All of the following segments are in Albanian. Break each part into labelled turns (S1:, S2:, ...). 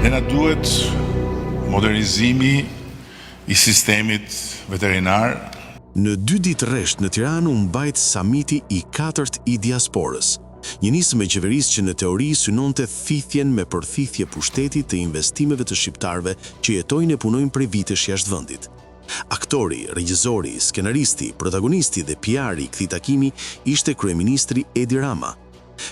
S1: Ne na duhet modernizimi I sistemit veterinar.
S2: Në 2 ditë rresht në Tiranë u mbajt samiti I 4 I diasporës, një nismë e qeverisë që në teori synonte thithjen me përthithje pushtetit të investimeve të shqiptarëve që jetojnë e punojnë prej vitesh jashtë vendit. Aktori, regjizori, skenaristi, protagonisti dhe PR-i I këtij takimi ishte kryeministri Edi Rama.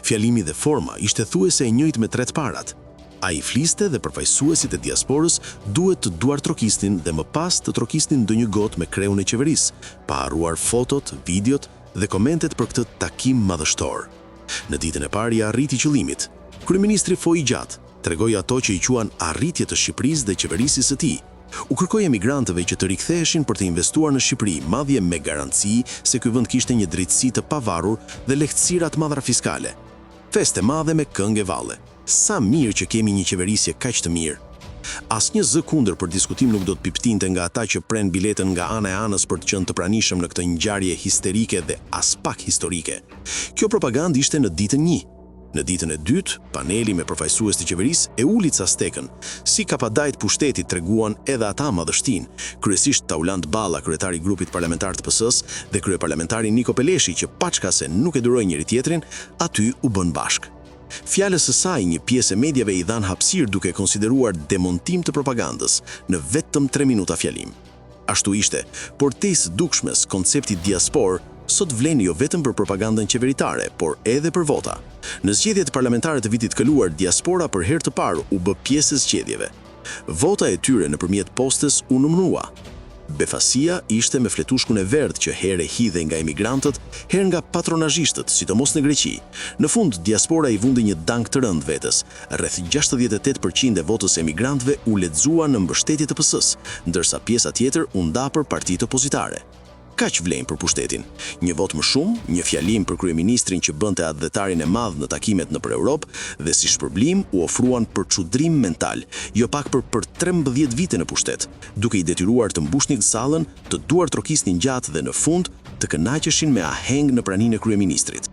S2: Fjalimi dhe forma ishte thuajse e njëjtë me tret parat. Ai fliste dhe përfaqësuesit e diasporës duhet të duartrokisnin dhe më pas të trokisnin ndonjë gotë me kreun e qeverisë, pa harruar fotot, videot dhe komentet për këtë takim madhështor. Në ditën e parë I arriti qëllimit. Kryeministri foi gjatë, tregoi ato që I quan arritje të Shqipërisë dhe qeverisë së tij. U kërkoi emigrantëve që të riktheheshin për të investuar në Shqipëri, madje me garanci se ky vend kishte një drejtësi të pavarur dhe lehtësira të madhra fiskale. Feste madhe me këngë e valle. Sa mirë që kemi një qeverisje kaq të mirë. Asnjë zë kundër për diskutim nuk do të piptinte nga ata që pren biletën nga ana e anës për të qenë të pranishëm në këtë ngjarje histerike dhe as pak historike. Kjo propagandë ishte në ditën 1. Në ditën e dytë, paneli me përfaqësues të qeverisë e uli ca stekën. Si kapadajt pushtetit treguan edhe ata madhështinë, kryesisht Taulant Balla, kryetari I grupit parlamentar të PS-s, dhe kryeparlamentari Niko Peleshi, që paçka se nuk e duroi njëri tjetrin, aty u bën bashkë. Fjalës së saj një pjesë e mediave I dhan hapësirë duke konsideruar demontim të propagandës në vetëm 3 minuta fjalim. Ashtu ishte, por te I së dukshmes koncepti diaspor sot vlen jo vetëm për propagandën qeveritare, por edhe për vota. Në zgjedhjet parlamentare të vitit kaluar, diaspora për herë të parë u bë pjesë e zgjedhjeve. Vota e tyre nëpërmjet postës u numërua. Befasia ishte me fletushkun e verdhë që herë hidhej nga emigrantët, herë nga patronazhistët, sidomos në Greqi. Në fund, diaspora I vundi një dank të rënd vetes. Rreth 68% e votës e emigrantëve u lexua në mbështetje të PS-s, ndërsa pjesa tjetër u nda për partitë opozitare. Kaq vlen për pushtetin. Një vot më shumë, një fjalim për kryeministrin që bënte adhetarin e madh në takimet nëpër Europë dhe si shpërblim u ofruan për çudrim mental, jo pak për 13 vite në pushtet, duke I detyruar të mbushnin sallën, të duartrokisnin gjatë dhe në fund të kënaqeshin me aheng në praninë e kryeministrit.